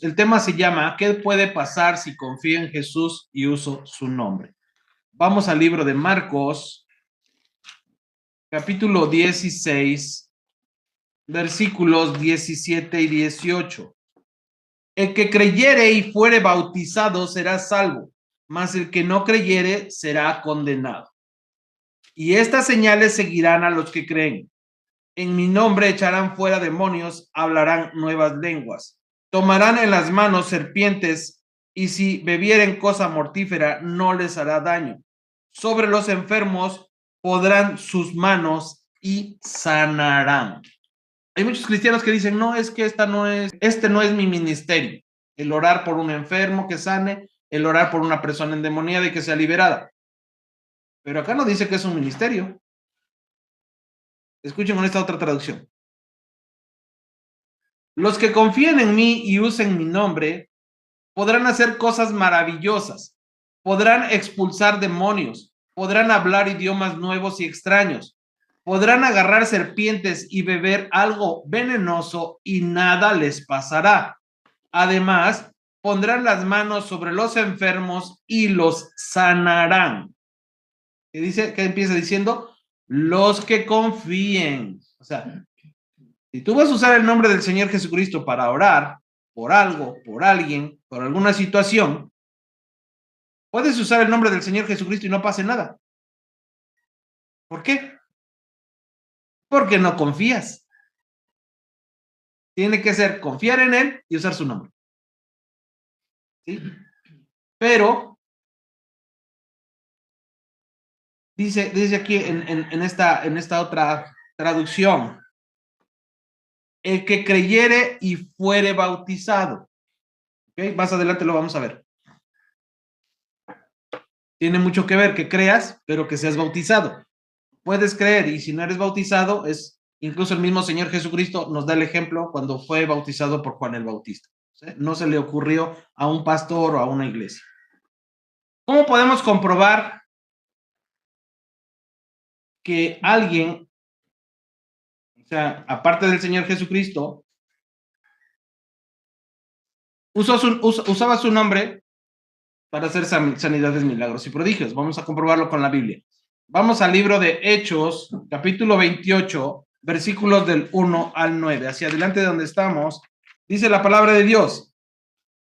El tema se llama ¿qué puede pasar si confío en Jesús y uso su nombre? Vamos al libro de Marcos, capítulo 16, versículos 17 y 18. El que creyere y fuere bautizado será salvo, mas el que no creyere será condenado. Y estas señales seguirán a los que creen. En mi nombre echarán fuera demonios, hablarán nuevas lenguas, tomarán en las manos serpientes, y si bebieren cosa mortífera no les hará daño. Sobre los enfermos podrán sus manos y sanarán. Hay muchos cristianos que dicen, no, es que este no es mi ministerio. El orar por un enfermo que sane, el orar por una persona endemoniada y que sea liberada. Pero acá no dice que es un ministerio. Escuchen con esta otra traducción. Los que confíen en mí y usen mi nombre podrán hacer cosas maravillosas, podrán expulsar demonios, podrán hablar idiomas nuevos y extraños, podrán agarrar serpientes y beber algo venenoso y nada les pasará. Además, pondrán las manos sobre los enfermos y los sanarán. ¿Qué empieza diciendo? Los que confíen. O sea, si tú vas a usar el nombre del Señor Jesucristo para orar por algo, por alguien, por alguna situación, puedes usar el nombre del Señor Jesucristo y no pase nada. ¿Por qué? Porque no confías. Tiene que ser confiar en Él y usar su nombre. ¿Sí? Pero dice aquí en esta otra traducción, el que creyere y fuere bautizado. ¿Okay? Más adelante lo vamos a ver. Tiene mucho que ver que creas, pero que seas bautizado. Puedes creer y si no eres bautizado, incluso el mismo Señor Jesucristo nos da el ejemplo cuando fue bautizado por Juan el Bautista. ¿Sí? No se le ocurrió a un pastor o a una iglesia. ¿Cómo podemos comprobar que alguien, o sea, aparte del Señor Jesucristo, usaba su nombre para hacer sanidades, milagros y prodigios? Vamos a comprobarlo con la Biblia. Vamos al libro de Hechos, capítulo 28, versículos del 1 al 9. Hacia adelante de donde estamos, dice la palabra de Dios.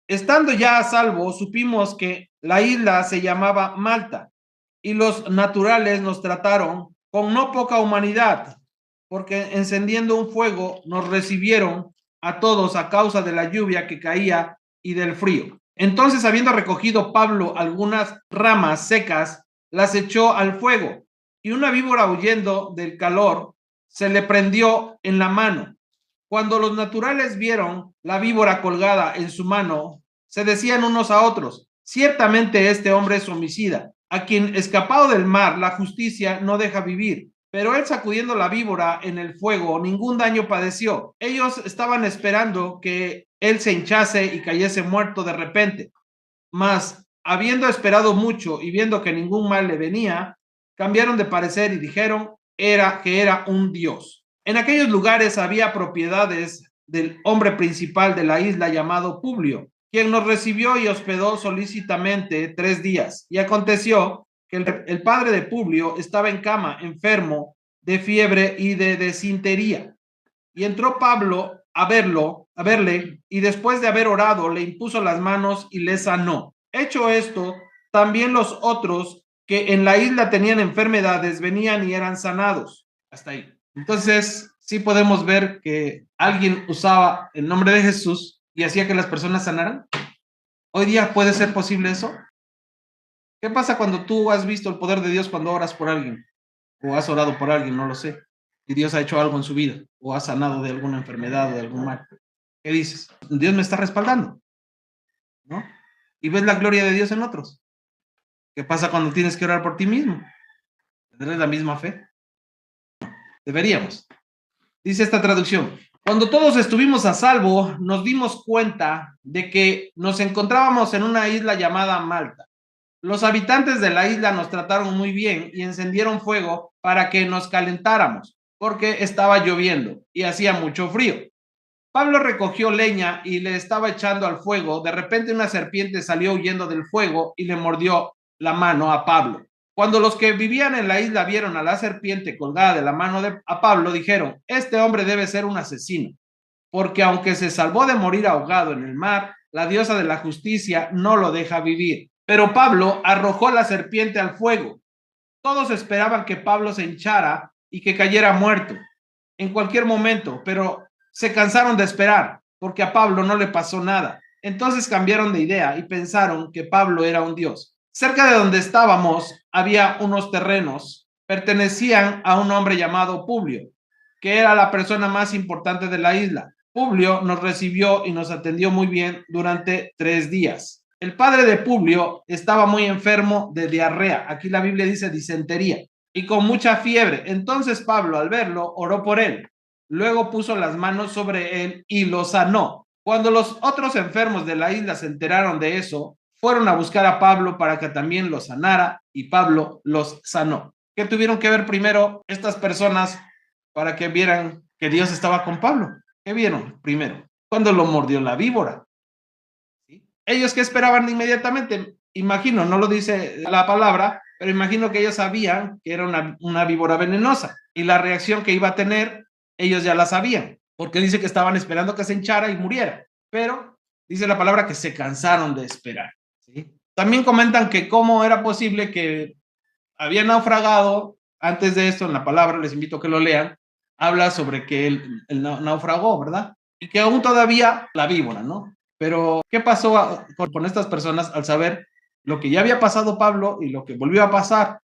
Estando ya a salvo, supimos que la isla se llamaba Malta, y los naturales nos trataron con no poca humanidad, porque encendiendo un fuego nos recibieron a todos a causa de la lluvia que caía y del frío. Entonces, habiendo recogido Pablo algunas ramas secas, las echó al fuego, y una víbora, huyendo del calor, se le prendió en la mano. Cuando los naturales vieron la víbora colgada en su mano, se decían unos a otros, ciertamente este hombre es homicida, a quien escapado del mar la justicia no deja vivir. Pero él, sacudiendo la víbora en el fuego, ningún daño padeció. Ellos estaban esperando que él se hinchase y cayese muerto de repente. Mas, habiendo esperado mucho y viendo que ningún mal le venía, cambiaron de parecer y dijeron que era un dios. En aquellos lugares había propiedades del hombre principal de la isla llamado Publio, quien nos recibió y hospedó solícitamente 3 días. Y aconteció que el padre de Publio estaba en cama, enfermo de fiebre y de desintería. Y entró Pablo a verle, y después de haber orado, le impuso las manos y le sanó. Hecho esto, también los otros que en la isla tenían enfermedades venían y eran sanados. Hasta ahí. Entonces, sí podemos ver que alguien usaba el nombre de Jesús y hacía que las personas sanaran. Hoy día puede ser posible eso. ¿Qué pasa cuando tú has visto el poder de Dios cuando oras por alguien? O has orado por alguien, no lo sé. Y Dios ha hecho algo en su vida, o ha sanado de alguna enfermedad o de algún mal. ¿Qué dices? Dios me está respaldando, ¿no? Y ves la gloria de Dios en otros. ¿Qué pasa cuando tienes que orar por ti mismo? ¿Tendrás la misma fe? Deberíamos. Dice esta traducción: cuando todos estuvimos a salvo, nos dimos cuenta de que nos encontrábamos en una isla llamada Malta. Los habitantes de la isla nos trataron muy bien y encendieron fuego para que nos calentáramos, porque estaba lloviendo y hacía mucho frío. Pablo recogió leña y le estaba echando al fuego. De repente una serpiente salió huyendo del fuego y le mordió la mano a Pablo. Cuando los que vivían en la isla vieron a la serpiente colgada de la mano a Pablo, dijeron: este hombre debe ser un asesino, porque aunque se salvó de morir ahogado en el mar, la diosa de la justicia no lo deja vivir. Pero Pablo arrojó la serpiente al fuego. Todos esperaban que Pablo se hinchara y que cayera muerto en cualquier momento, pero se cansaron de esperar porque a Pablo no le pasó nada. Entonces cambiaron de idea y pensaron que Pablo era un dios. Cerca de donde estábamos había unos terrenos, pertenecían a un hombre llamado Publio, que era la persona más importante de la isla. Publio nos recibió y nos atendió muy bien durante 3 días. El padre de Publio estaba muy enfermo de diarrea, aquí la Biblia dice disentería, y con mucha fiebre. Entonces Pablo, al verlo, oró por él. Luego puso las manos sobre él y lo sanó. Cuando los otros enfermos de la isla se enteraron de eso, fueron a buscar a Pablo para que también lo sanara, y Pablo los sanó. ¿Qué tuvieron que ver primero estas personas para que vieran que Dios estaba con Pablo? ¿Qué vieron primero? Cuando lo mordió la víbora. ¿Sí? Ellos, ¿qué esperaban inmediatamente? Imagino, no lo dice la palabra, pero imagino que ellos sabían que era una víbora venenosa, y la reacción que iba a tener, ellos ya la sabían, porque dice que estaban esperando que se hinchara y muriera, pero dice la palabra que se cansaron de esperar. ¿Sí? También comentan que cómo era posible que había naufragado. Antes de esto, en la palabra, les invito a que lo lean, habla sobre que él naufragó, ¿verdad? Y que aún todavía la víbora, ¿no? Pero, ¿qué pasó con estas personas al saber lo que ya había pasado Pablo y lo que volvió a pasar?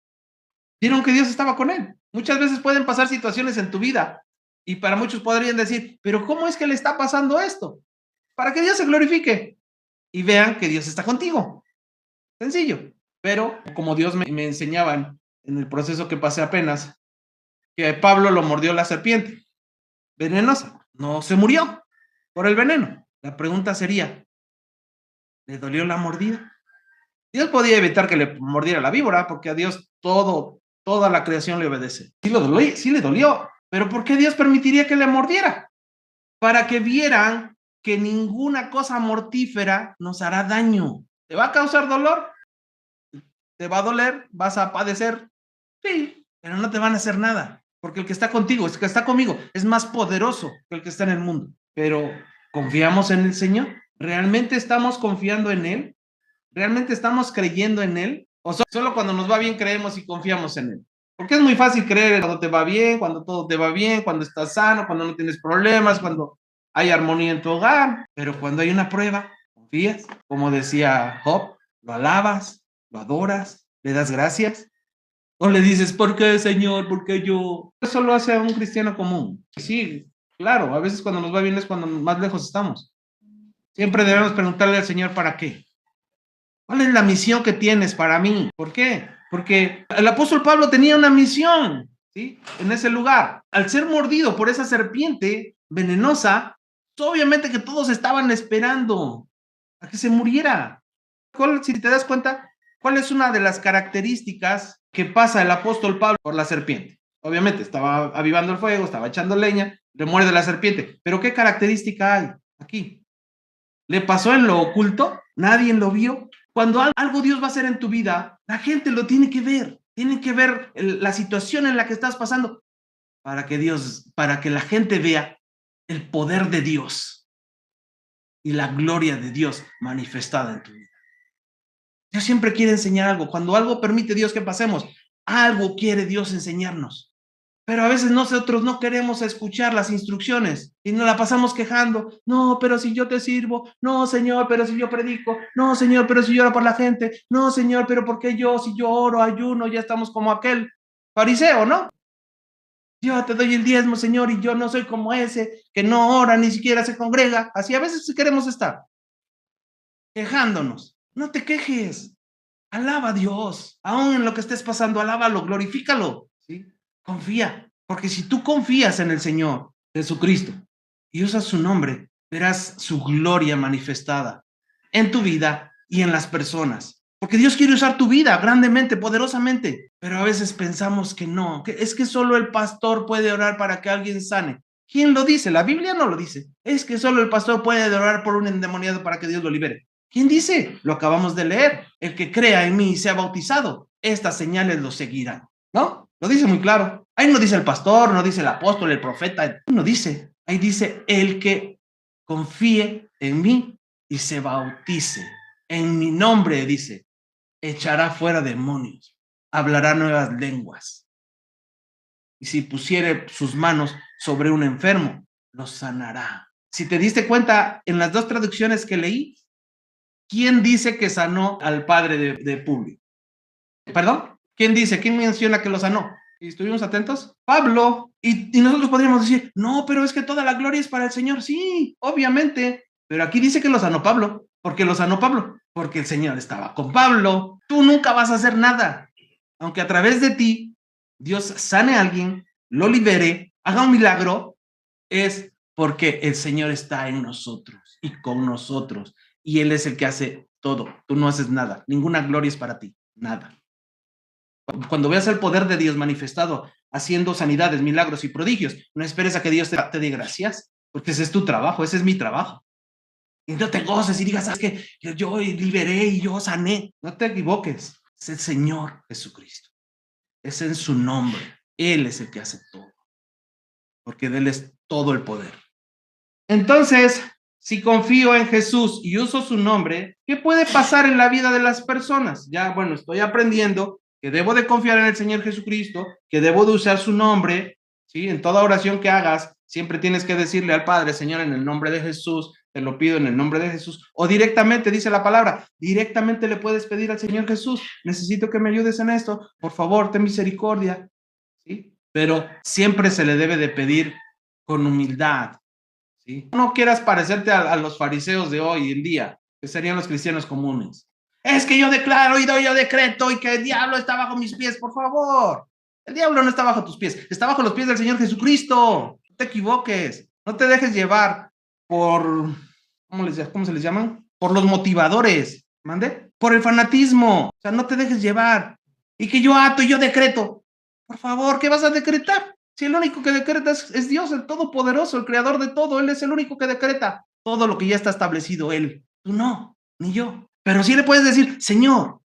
Vieron que Dios estaba con él. Muchas veces pueden pasar situaciones en tu vida y para muchos podrían decir: pero ¿cómo es que le está pasando esto? Para que Dios se glorifique y vean que Dios está contigo. Sencillo. Pero como Dios me enseñaba en el proceso que pasé apenas, que a Pablo lo mordió la serpiente venenosa. No se murió por el veneno. La pregunta sería: ¿le dolió la mordida? Dios podía evitar que le mordiera la víbora, porque a Dios toda la creación le obedece. Sí le dolió, pero ¿por qué Dios permitiría que le mordiera? Para que vieran que ninguna cosa mortífera nos hará daño. ¿Te va a causar dolor? ¿Te va a doler? ¿Vas a padecer? Sí, pero no te van a hacer nada, porque el que está contigo, el que está conmigo, es más poderoso que el que está en el mundo. Pero, ¿confiamos en el Señor? ¿Realmente estamos confiando en Él? ¿Realmente estamos creyendo en Él? ¿O solo cuando nos va bien creemos y confiamos en Él? Porque es muy fácil creer cuando te va bien, cuando todo te va bien, cuando estás sano, cuando no tienes problemas, cuando hay armonía en tu hogar. Pero cuando hay una prueba, confías. Como decía Job, lo alabas, lo adoras, le das gracias. O le dices: ¿por qué, Señor? ¿Por qué yo? Eso lo hace a un cristiano común. Sí, claro, a veces cuando nos va bien es cuando más lejos estamos. Siempre debemos preguntarle al Señor: ¿para qué? ¿Cuál es la misión que tienes para mí? ¿Por qué? Porque el apóstol Pablo tenía una misión, ¿sí? En ese lugar. Al ser mordido por esa serpiente venenosa, obviamente que todos estaban esperando a que se muriera. Si te das cuenta, ¿cuál es una de las características que pasa el apóstol Pablo por la serpiente? Obviamente estaba avivando el fuego, estaba echando leña, le muerde la serpiente. Pero ¿qué característica hay aquí? ¿Le pasó en lo oculto? ¿Nadie lo vio? Cuando algo Dios va a hacer en tu vida, la gente lo tiene que ver. Tienen que ver la situación en la que estás pasando para que la gente vea el poder de Dios y la gloria de Dios manifestada en tu vida. Dios siempre quiere enseñar algo. Cuando algo permite Dios que pasemos, algo quiere Dios enseñarnos. Pero a veces nosotros no queremos escuchar las instrucciones y nos la pasamos quejando. No, pero si yo te sirvo. No, Señor, pero si yo predico. No, Señor, pero si yo oro por la gente. No, Señor, pero ¿por qué yo? Si yo oro, ayuno, ya estamos como aquel fariseo, ¿no? Yo te doy el diezmo, Señor, y yo no soy como ese que no ora, ni siquiera se congrega. Así a veces queremos estar quejándonos. No te quejes. Alaba a Dios. Aún en lo que estés pasando, alábalo, glorifícalo. ¿Sí? Confía, porque si tú confías en el Señor Jesucristo y usas su nombre, verás su gloria manifestada en tu vida y en las personas. Porque Dios quiere usar tu vida grandemente, poderosamente, pero a veces pensamos que no, que es que solo el pastor puede orar para que alguien sane. ¿Quién lo dice? La Biblia no lo dice. Es que solo el pastor puede orar por un endemoniado para que Dios lo libere. ¿Quién dice? Lo acabamos de leer. El que crea en mí y sea bautizado, estas señales lo seguirán. ¿No? Lo dice muy claro. Ahí no dice el pastor, no dice el apóstol, el profeta. No dice. Ahí dice el que confíe en mí y se bautice. En mi nombre, dice, echará fuera demonios, hablará nuevas lenguas. Y si pusiere sus manos sobre un enfermo, lo sanará. Si te diste cuenta, en las dos traducciones que leí, ¿quién dice que sanó al padre de Publio? ¿Perdón? ¿Quién dice? ¿Quién menciona que lo sanó? ¿Y estuvimos atentos? Pablo. Y nosotros podríamos decir, no, pero es que toda la gloria es para el Señor. Sí, obviamente. Pero aquí dice que lo sanó Pablo. ¿Por qué lo sanó Pablo? Porque el Señor estaba con Pablo. Tú nunca vas a hacer nada. Aunque a través de ti Dios sane a alguien, lo libere, haga un milagro, es porque el Señor está en nosotros y con nosotros. Y Él es el que hace todo. Tú no haces nada. Ninguna gloria es para ti. Nada. Cuando veas el poder de Dios manifestado, haciendo sanidades, milagros y prodigios, no esperes a que Dios te dé gracias, porque ese es tu trabajo, ese es mi trabajo. Y no te goces y digas, ¿sabes qué? Yo liberé y yo sané. No te equivoques. Es el Señor Jesucristo. Es en su nombre. Él es el que hace todo. Porque de Él es todo el poder. Entonces, si confío en Jesús y uso su nombre, ¿qué puede pasar en la vida de las personas? Ya, bueno, estoy aprendiendo que debo de confiar en el Señor Jesucristo, que debo de usar su nombre, ¿sí? En toda oración que hagas, siempre tienes que decirle al Padre, Señor, en el nombre de Jesús, te lo pido en el nombre de Jesús, o directamente, dice la palabra, directamente le puedes pedir al Señor Jesús, necesito que me ayudes en esto, por favor, ten misericordia, ¿sí? Pero siempre se le debe de pedir con humildad, ¿sí? No quieras parecerte a los fariseos de hoy en día, que serían los cristianos comunes. Es que yo declaro y doy yo decreto y que el diablo está bajo mis pies, por favor. El diablo no está bajo tus pies, está bajo los pies del Señor Jesucristo. No te equivoques, no te dejes llevar por, ¿cómo se les llaman? Por los motivadores, ¿mande? Por el fanatismo, o sea, no te dejes llevar. Y que yo ato y yo decreto. Por favor, ¿qué vas a decretar? Si el único que decreta es Dios, el Todopoderoso, el Creador de todo, Él es el único que decreta todo lo que ya está establecido Él. Tú no, ni yo. Pero sí le puedes decir, Señor,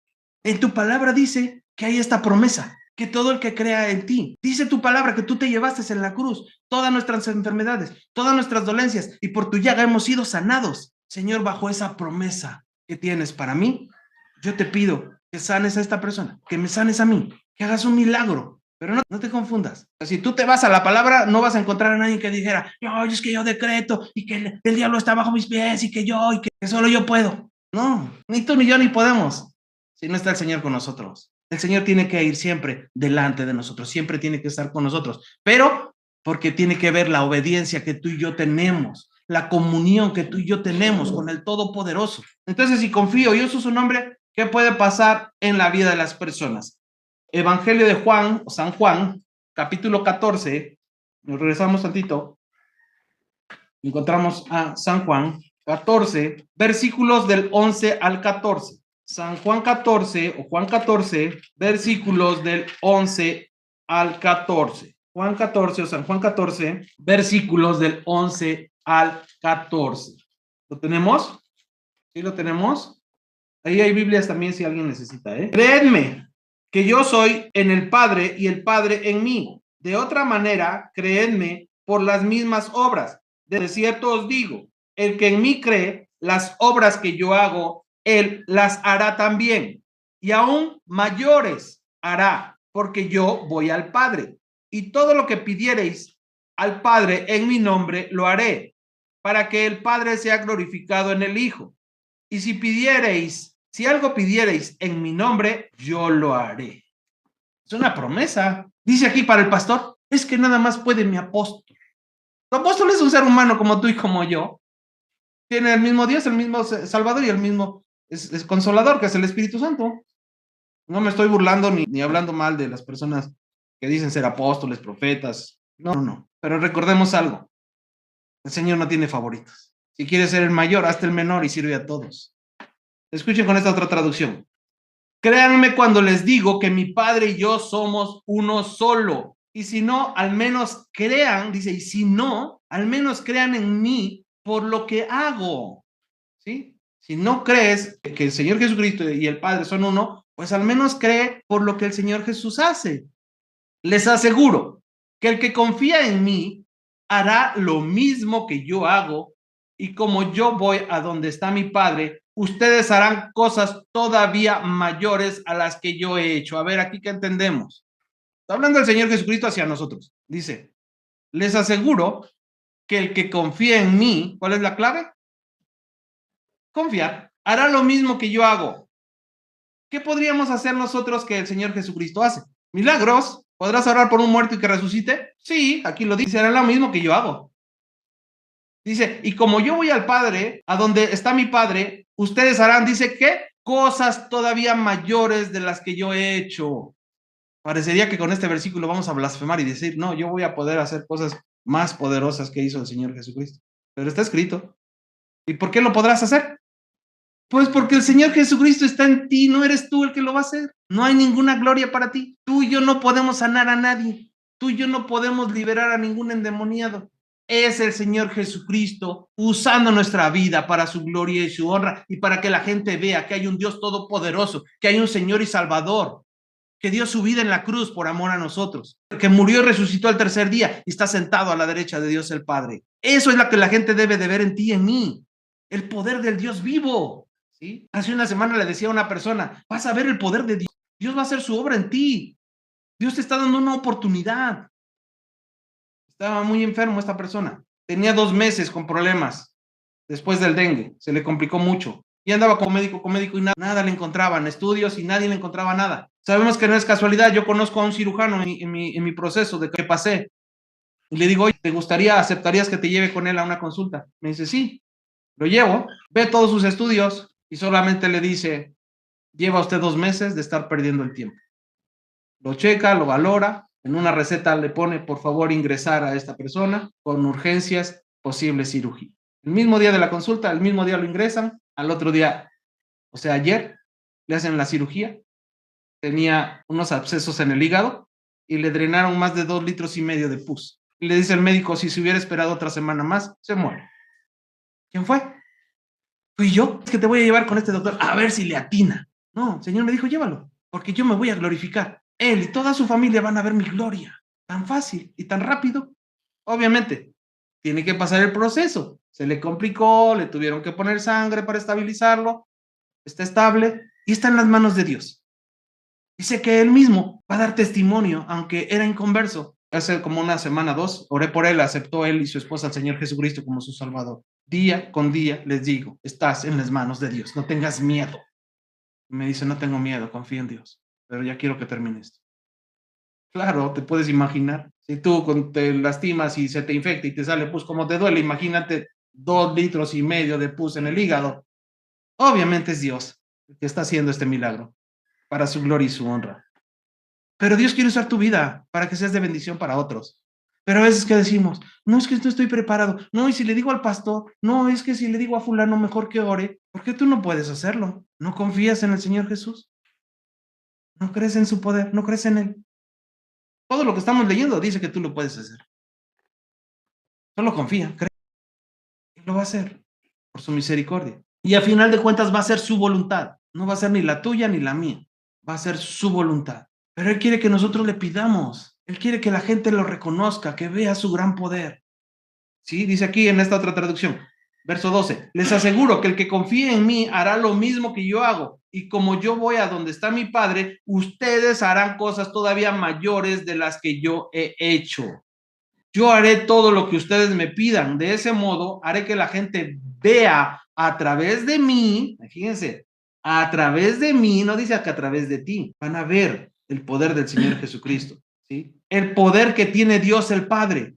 en tu palabra dice que hay esta promesa, que todo el que crea en ti, dice tu palabra que tú te llevaste en la cruz todas nuestras enfermedades, todas nuestras dolencias, y por tu llaga hemos sido sanados. Señor, bajo esa promesa que tienes para mí, yo te pido que sanes a esta persona, que me sanes a mí, que hagas un milagro. Pero no te confundas. Si tú te vas a la palabra, no vas a encontrar a nadie que dijera, no, es que yo decreto y que el diablo está bajo mis pies y que solo yo puedo. No, ni tú ni yo ni podemos. Si no está el Señor con nosotros. El Señor tiene que ir siempre delante de nosotros, siempre tiene que estar con nosotros. Pero porque tiene que ver la obediencia que tú y yo tenemos, la comunión que tú y yo tenemos con el Todopoderoso. Entonces, si confío y uso su nombre, ¿qué puede pasar en la vida de las personas? Evangelio de Juan, o San Juan, capítulo 14, nos regresamos tantito, encontramos a San Juan 14, versículos del 11 al 14. San Juan 14, o Juan 14, versículos del 11 al 14. Juan 14, o San Juan 14, versículos del 11 al 14. ¿Lo tenemos? ¿Sí lo tenemos? Ahí hay Biblias también si alguien necesita, ¿eh? Creedme que yo soy en el Padre y el Padre en mí. De otra manera, creedme por las mismas obras. De cierto os digo, el que en mí cree, las obras que yo hago, él las hará también. Y aún mayores hará, porque yo voy al Padre. Y todo lo que pidiereis al Padre en mi nombre, lo haré, para que el Padre sea glorificado en el Hijo. Y si algo pidiereis en mi nombre, yo lo haré. Es una promesa. Dice aquí para el pastor, es que nada más puede mi apóstol. Tu apóstol es un ser humano como tú y como yo. Tiene el mismo Dios, el mismo Salvador y el mismo es Consolador, que es el Espíritu Santo. No me estoy burlando ni hablando mal de las personas que dicen ser apóstoles, profetas. No. Pero recordemos algo. El Señor no tiene favoritos. Si quieres ser el mayor, hazte el menor y sirve a todos. Escuchen con esta otra traducción. Créanme cuando les digo que mi Padre y yo somos uno solo. Y si no, al menos crean, dice, y si no, al menos crean en mí por lo que hago. ¿Sí? Si no crees que el Señor Jesucristo y el Padre son uno, pues al menos cree por lo que el Señor Jesús hace. Les aseguro que el que confía en mí hará lo mismo que yo hago, y como yo voy a donde está mi Padre, ustedes harán cosas todavía mayores a las que yo he hecho. A ver, aquí que entendemos. Está hablando el Señor Jesucristo hacia nosotros. Dice, les aseguro que el que confía en mí, ¿cuál es la clave? Confiar. Hará lo mismo que yo hago. ¿Qué podríamos hacer nosotros que el Señor Jesucristo hace? Milagros. ¿Podrás orar por un muerto y que resucite? Sí, aquí lo dice, hará lo mismo que yo hago. Dice, y como yo voy al Padre, a donde está mi Padre, ustedes harán, dice, ¿qué? Cosas todavía mayores de las que yo he hecho. Parecería que con este versículo vamos a blasfemar y decir, no, yo voy a poder hacer cosas más poderosas que hizo el Señor Jesucristo. Pero está escrito. ¿Y por qué lo podrás hacer? Pues porque el Señor Jesucristo está en ti, no eres tú el que lo va a hacer. No hay ninguna gloria para ti. Tú y yo no podemos sanar a nadie. Tú y yo no podemos liberar a ningún endemoniado. Es el Señor Jesucristo usando nuestra vida para su gloria y su honra y para que la gente vea que hay un Dios todopoderoso, que hay un Señor y Salvador, que dio su vida en la cruz por amor a nosotros, que murió y resucitó al tercer día y está sentado a la derecha de Dios el Padre. Eso es lo que la gente debe de ver en ti y en mí, el poder del Dios vivo. ¿Sí? Hace una semana le decía a una persona, vas a ver el poder de Dios, Dios va a hacer su obra en ti, Dios te está dando una oportunidad. Estaba muy enfermo esta persona, tenía 2 meses con problemas después del dengue, se le complicó mucho y andaba con médico y nada le encontraban, estudios y nadie le encontraba nada. Sabemos que no es casualidad, yo conozco a un cirujano en mi proceso de que pasé y le digo, oye, ¿te gustaría, aceptarías que te lleve con él a una consulta? Me dice, sí, lo llevo, ve todos sus estudios y solamente le dice, lleva usted 2 meses de estar perdiendo el tiempo. Lo checa, lo valora, en una receta le pone, por favor, ingresar a esta persona con urgencias, posible cirugía. El mismo día de la consulta, el mismo día lo ingresan, al otro día, o sea, ayer, le hacen la cirugía, tenía unos abscesos en el hígado y le drenaron más de 2,5 litros de pus. Y le dice el médico, si se hubiera esperado otra semana más, se muere. ¿Quién fue? Fui yo. Es que te voy a llevar con este doctor a ver si le atina. No, el Señor me dijo, llévalo, porque yo me voy a glorificar. Él y toda su familia van a ver mi gloria. Tan fácil y tan rápido. Obviamente, tiene que pasar el proceso. Se le complicó, le tuvieron que poner sangre para estabilizarlo. Está estable y está en las manos de Dios. Dice que él mismo va a dar testimonio, aunque era inconverso. Hace como una semana, 2, oré por él, aceptó él y su esposa al Señor Jesucristo como su Salvador. Día con día les digo, estás en las manos de Dios, no tengas miedo. Me dice, no tengo miedo, confío en Dios, pero ya quiero que termine esto. Claro, te puedes imaginar, si tú te lastimas y se te infecta y te sale pus, como te duele, imagínate 2,5 litros de pus en el hígado. Obviamente es Dios el que está haciendo este milagro para su gloria y su honra. Pero Dios quiere usar tu vida para que seas de bendición para otros. Pero a veces que decimos, no es que no estoy preparado, no, y si le digo al pastor, no, es que si le digo a fulano mejor que ore, ¿por qué tú no puedes hacerlo? ¿No confías en el Señor Jesús? ¿No crees en su poder? ¿No crees en Él? Todo lo que estamos leyendo dice que tú lo puedes hacer. Solo confía, cree, y lo va a hacer por su misericordia. Y a final de cuentas va a ser su voluntad, no va a ser ni la tuya ni la mía, va a ser su voluntad. Pero Él quiere que nosotros le pidamos. Él quiere que la gente lo reconozca, que vea su gran poder. Sí, dice aquí en esta otra traducción, verso 12, les aseguro que el que confíe en mí hará lo mismo que yo hago. Y como yo voy a donde está mi Padre, ustedes harán cosas todavía mayores de las que yo he hecho. Yo haré todo lo que ustedes me pidan. De ese modo, haré que la gente vea a través de mí, fíjense, a través de mí, no dice que a través de ti, van a ver el poder del Señor Jesucristo, ¿sí? El poder que tiene Dios el Padre.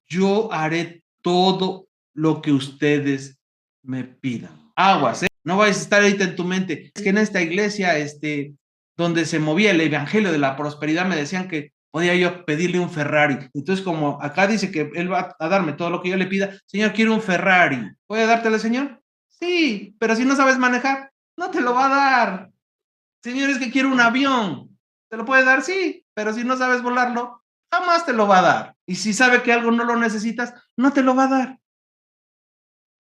Yo haré todo lo que ustedes me pidan. Aguas, ¿eh? No vayas a estar ahorita en tu mente. Es que en esta iglesia, donde se movía el evangelio de la prosperidad, me decían que podía yo pedirle un Ferrari. Entonces, como acá dice que Él va a darme todo lo que yo le pida, Señor, quiero un Ferrari. ¿Puede dártelo, Señor? Sí, pero si no sabes manejar, no te lo va a dar. Señor, es que quiero un avión. ¿Te lo puede dar? Sí, pero si no sabes volarlo, jamás te lo va a dar. Y si sabe que algo no lo necesitas, no te lo va a dar.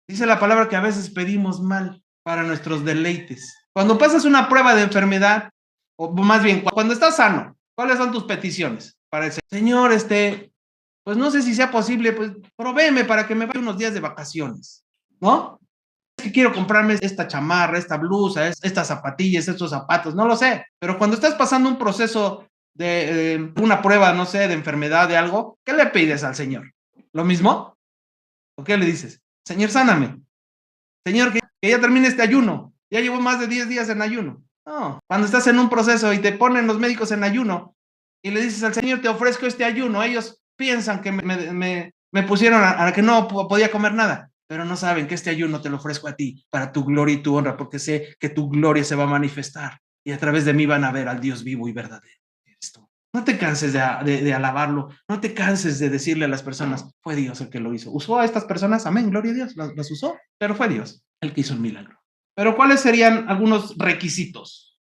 Dice la palabra que a veces pedimos mal para nuestros deleites. Cuando pasas una prueba de enfermedad, o más bien, cuando estás sano, ¿cuáles son tus peticiones? Para el Señor, pues no sé si sea posible, pues provéeme para que me vaya unos días de vacaciones, ¿no? Es que quiero comprarme esta chamarra, esta blusa, estas zapatillas, estos zapatos, no lo sé. Pero cuando estás pasando un proceso de una prueba, no sé, de enfermedad, de algo, ¿qué le pides al Señor? ¿Lo mismo? ¿O qué le dices? Señor, sáname. Señor, que ya termine este ayuno. Ya llevo más de 10 días en ayuno. No, cuando estás en un proceso y te ponen los médicos en ayuno y le dices al Señor, te ofrezco este ayuno, ellos piensan que me pusieron a que no podía comer nada, pero no saben que este ayuno te lo ofrezco a ti para tu gloria y tu honra, porque sé que tu gloria se va a manifestar y a través de mí van a ver al Dios vivo y verdadero. Esto. No te canses de alabarlo, no te canses de decirle a las personas, fue Dios el que lo hizo. ¿Usó a estas personas? Amén, gloria a Dios, las usó, pero fue Dios el que hizo el milagro. Pero ¿cuáles serían algunos requisitos?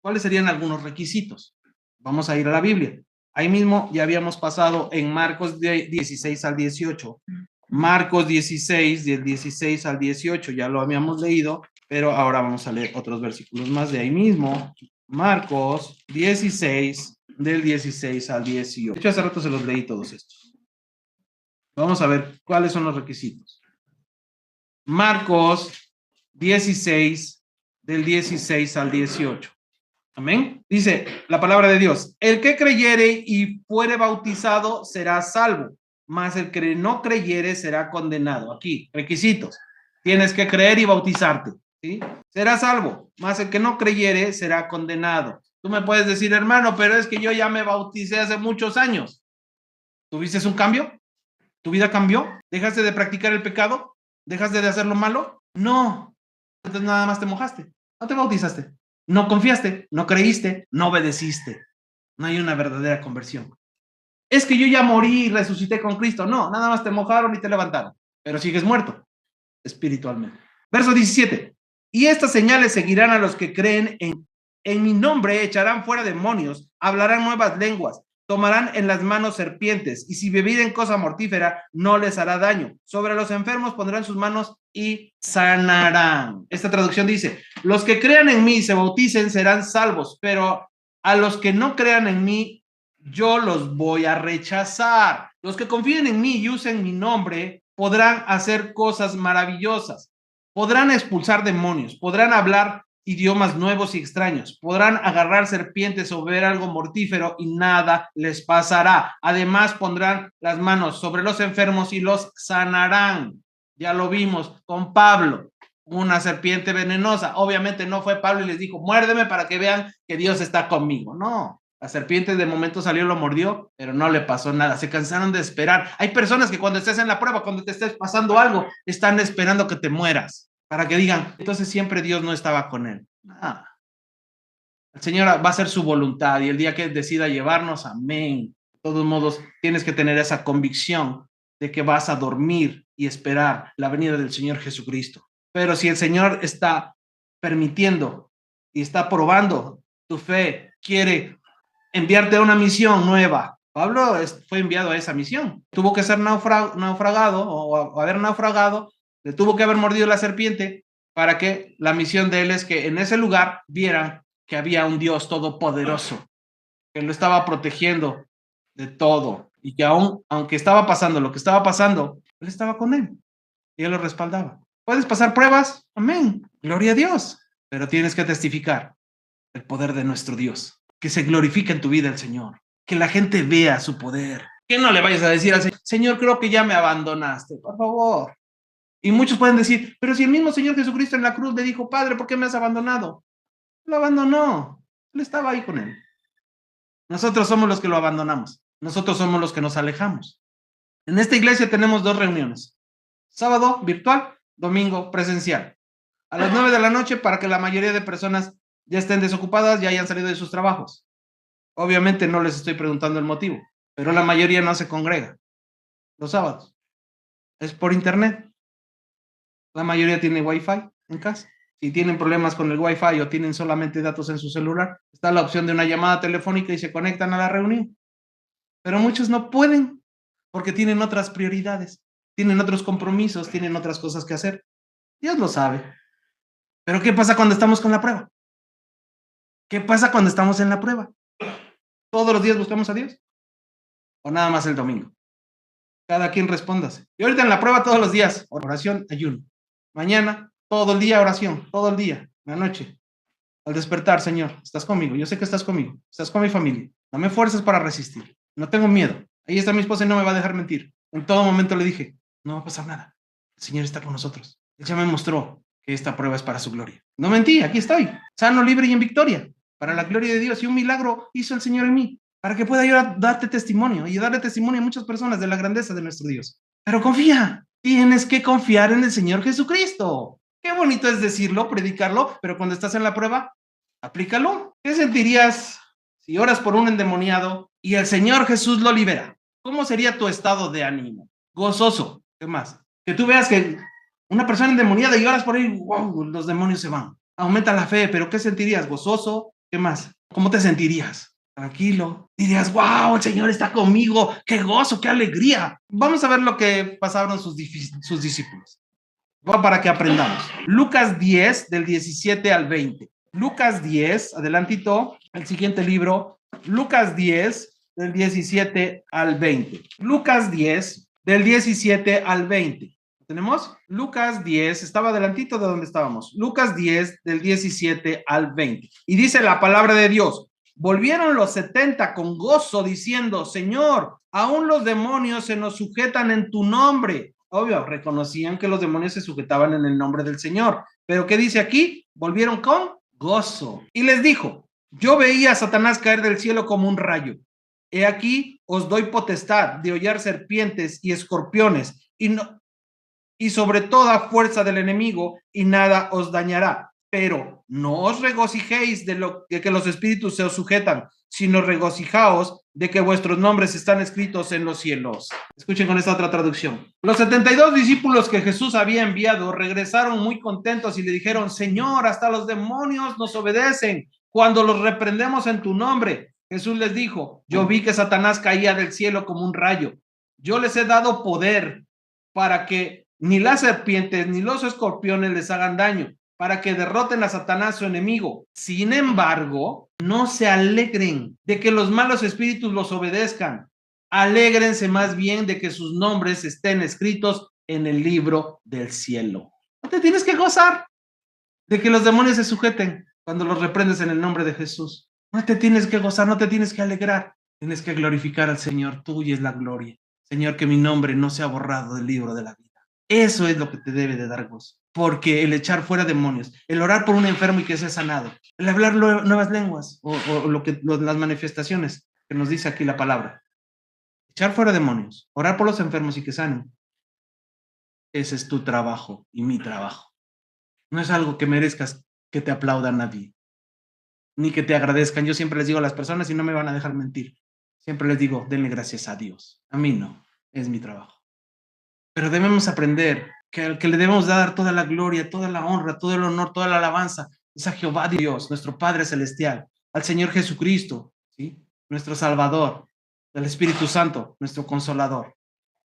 ¿Cuáles serían algunos requisitos? Vamos a ir a la Biblia. Ahí mismo ya habíamos pasado en Marcos 16 al 18. Marcos 16, del 16 al 18, ya lo habíamos leído, pero ahora vamos a leer otros versículos más de ahí mismo. Marcos 16, del 16 al 18. De hecho, hace rato se los leí todos estos. Vamos a ver cuáles son los requisitos. Marcos 16, del 16 al 18. Amén. Dice la palabra de Dios, el que creyere y fuere bautizado será salvo, mas el que no creyere será condenado. Aquí, requisitos. Tienes que creer y bautizarte, ¿sí? Será salvo, mas el que no creyere será condenado. Tú me puedes decir, hermano, pero es que yo ya me bauticé hace muchos años. ¿Tuviste un cambio? ¿Tu vida cambió? ¿Dejaste de practicar el pecado? ¿Dejaste de hacer lo malo? No. Entonces nada más te mojaste. No te bautizaste. No confiaste, no creíste, no obedeciste. No hay una verdadera conversión. Es que yo ya morí y resucité con Cristo. No, nada más te mojaron y te levantaron. Pero sigues muerto espiritualmente. Verso 17. Y estas señales seguirán a los que creen en mi nombre, echarán fuera demonios, hablarán nuevas lenguas, tomarán en las manos serpientes, y si bebieren cosa mortífera, no les hará daño. Sobre los enfermos pondrán sus manos y sanarán. Esta traducción dice, los que crean en mí y se bauticen serán salvos, pero a los que no crean en mí, yo los voy a rechazar. Los que confíen en mí y usen mi nombre, podrán hacer cosas maravillosas. Podrán expulsar demonios, podrán hablar idiomas nuevos y extraños, podrán agarrar serpientes o beber algo mortífero y nada les pasará. Además pondrán las manos sobre los enfermos y los sanarán. Ya lo vimos con Pablo, una serpiente venenosa. Obviamente no fue Pablo y les dijo, muérdeme para que vean que Dios está conmigo. No, la serpiente de momento salió, lo mordió, pero no le pasó nada. Se cansaron de esperar. Hay personas que cuando estés en la prueba, cuando te estés pasando algo, están esperando que te mueras para que digan, entonces siempre Dios no estaba con él. Nada. El Señor va a hacer su voluntad y el día que decida llevarnos, amén. De todos modos, tienes que tener esa convicción de que vas a dormir y esperar la venida del Señor Jesucristo. Pero si el Señor está permitiendo y está probando tu fe, quiere enviarte a una misión nueva. Pablo fue enviado a esa misión. Tuvo que ser naufragado o haber naufragado, le tuvo que haber mordido la serpiente para que la misión de él es que en ese lugar vieran que había un Dios todopoderoso, que lo estaba protegiendo de todo y que aunque estaba pasando lo que estaba pasando, él estaba con él y él lo respaldaba. ¿Puedes pasar pruebas? Amén. Gloria a Dios. Pero tienes que testificar el poder de nuestro Dios. Que se glorifique en tu vida el Señor. Que la gente vea su poder. Que no le vayas a decir al Señor, Señor, creo que ya me abandonaste. Por favor. Y muchos pueden decir, pero si el mismo Señor Jesucristo en la cruz le dijo, Padre, ¿por qué me has abandonado? Lo abandonó. Él estaba ahí con él. Nosotros somos los que lo abandonamos. Nosotros somos los que nos alejamos. En esta iglesia tenemos 2 reuniones. Sábado virtual, domingo presencial. A las 9 de la noche para que la mayoría de personas ya estén desocupadas, ya hayan salido de sus trabajos. Obviamente no les estoy preguntando el motivo, pero la mayoría no se congrega los sábados. Es por internet. La mayoría tiene Wi-Fi en casa. Si tienen problemas con el Wi-Fi o tienen solamente datos en su celular, está la opción de una llamada telefónica y se conectan a la reunión. pero muchos no pueden porque tienen otras prioridades, tienen otros compromisos, tienen otras cosas que hacer. Dios lo sabe. Pero ¿qué pasa cuando estamos con la prueba? ¿Qué pasa cuando estamos en la prueba? ¿Todos los días buscamos a Dios? ¿O nada más el domingo? Cada quien respóndase. Y ahorita en la prueba todos los días, oración, ayuno. Mañana, todo el día oración, todo el día, en la noche. Al despertar, Señor, estás conmigo, yo sé que estás conmigo, estás con mi familia. Dame fuerzas para resistir. No tengo miedo. Ahí está mi esposa y no me va a dejar mentir. En todo momento le dije, no va a pasar nada. El Señor está con nosotros. Él ya me mostró que esta prueba es para su gloria. No mentí, aquí estoy, sano, libre y en victoria, para la gloria de Dios. Y un milagro hizo el Señor en mí, para que pueda yo darte testimonio y darle testimonio a muchas personas de la grandeza de nuestro Dios. Pero confía, tienes que confiar en el Señor Jesucristo. Qué bonito es decirlo, predicarlo, pero cuando estás en la prueba, aplícalo. ¿Qué sentirías si oras por un endemoniado y el Señor Jesús lo libera? ¿Cómo sería tu estado de ánimo? Gozoso. ¿Qué más? Que tú veas que una persona endemoniada y oras por él, wow, los demonios se van. Aumenta la fe, pero ¿qué sentirías? ¿Gozoso? ¿Qué más? ¿Cómo te sentirías? Tranquilo. Dirías, wow, el Señor está conmigo. ¡Qué gozo, qué alegría! Vamos a ver lo que pasaron sus discípulos. Para que aprendamos. Lucas 10, del 17 al 20. Lucas 10, adelantito, el siguiente libro. Lucas 10, del 17 al 20. Lucas 10, del 17 al 20. ¿Tenemos? Lucas 10, estaba adelantito de donde estábamos. Lucas 10, del 17 al 20. Y dice la palabra de Dios. Volvieron los 70 con gozo diciendo, Señor, aún los demonios se nos sujetan en tu nombre. Obvio, reconocían que los demonios se sujetaban en el nombre del Señor. Pero ¿qué dice aquí? Volvieron con gozo. Y les dijo, yo veía a Satanás caer del cielo como un rayo. He aquí, os doy potestad de hollar serpientes y escorpiones y sobre toda fuerza del enemigo, y nada os dañará. Pero no os regocijéis de que los espíritus se os sujetan, sino regocijaos de que vuestros nombres están escritos en los cielos. Escuchen con esta otra traducción. Los 72 discípulos que Jesús había enviado regresaron muy contentos y le dijeron, Señor, hasta los demonios nos obedecen cuando los reprendemos en tu nombre. Jesús les dijo, yo vi que Satanás caía del cielo como un rayo. Yo les he dado poder para que ni las serpientes ni los escorpiones les hagan daño, para que derroten a Satanás su enemigo. Sin embargo, no se alegren de que los malos espíritus los obedezcan. Alégrense más bien de que sus nombres estén escritos en el libro del cielo. No te tienes que gozar de que los demonios se sujeten cuando los reprendes en el nombre de Jesús. No te tienes que gozar, no te tienes que alegrar. Tienes que glorificar al Señor. Tuya es la gloria. Señor, que mi nombre no sea borrado del libro de la vida. Eso es lo que te debe de dar gozo, porque el echar fuera demonios, el orar por un enfermo y que sea sanado, el hablar nuevas lenguas o las manifestaciones que nos dice aquí la palabra, echar fuera demonios, orar por los enfermos y que sanen, ese es tu trabajo y mi trabajo. No es algo que merezcas que te aplauda nadie, ni que te agradezcan. Yo siempre les digo a las personas y no me van a dejar mentir, siempre les digo, denle gracias a Dios. A mí no, es mi trabajo. Pero debemos aprender que al que le debemos dar toda la gloria, toda la honra, todo el honor, toda la alabanza es a Jehová Dios, nuestro Padre Celestial, al Señor Jesucristo, ¿sí? Nuestro Salvador, al Espíritu Santo, nuestro Consolador.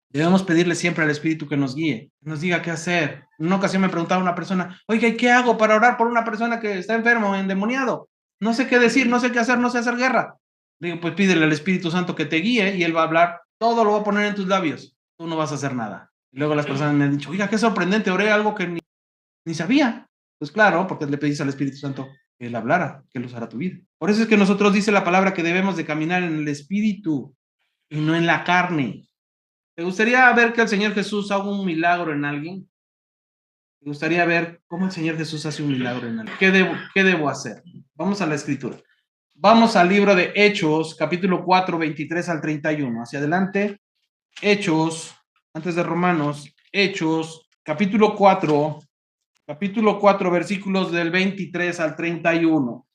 Debemos pedirle siempre al Espíritu que nos guíe, que nos diga qué hacer. En una ocasión me preguntaba una persona, oiga, ¿y qué hago para orar por una persona que está enfermo, endemoniado? No sé qué decir, no sé qué hacer, no sé hacer guerra. Digo, pues pídele al Espíritu Santo que te guíe y Él va a hablar, todo lo va a poner en tus labios, tú no vas a hacer nada. Y luego las personas me han dicho, oiga, qué sorprendente, oré algo que ni sabía. Pues claro, porque le pedís al Espíritu Santo que Él hablara, que Él usara tu vida. Por eso es que nosotros dice la palabra que debemos de caminar en el Espíritu y no en la carne. ¿Te gustaría ver que el Señor Jesús haga un milagro en alguien? ¿Te gustaría ver cómo el Señor Jesús hace un milagro en alguien? ¿Qué debo hacer? Vamos a la Escritura. Vamos al libro de Hechos, capítulo 4, 23 al 31. Hacia adelante. Hechos, antes de Romanos, Hechos, capítulo 4, versículos del 23 al 31.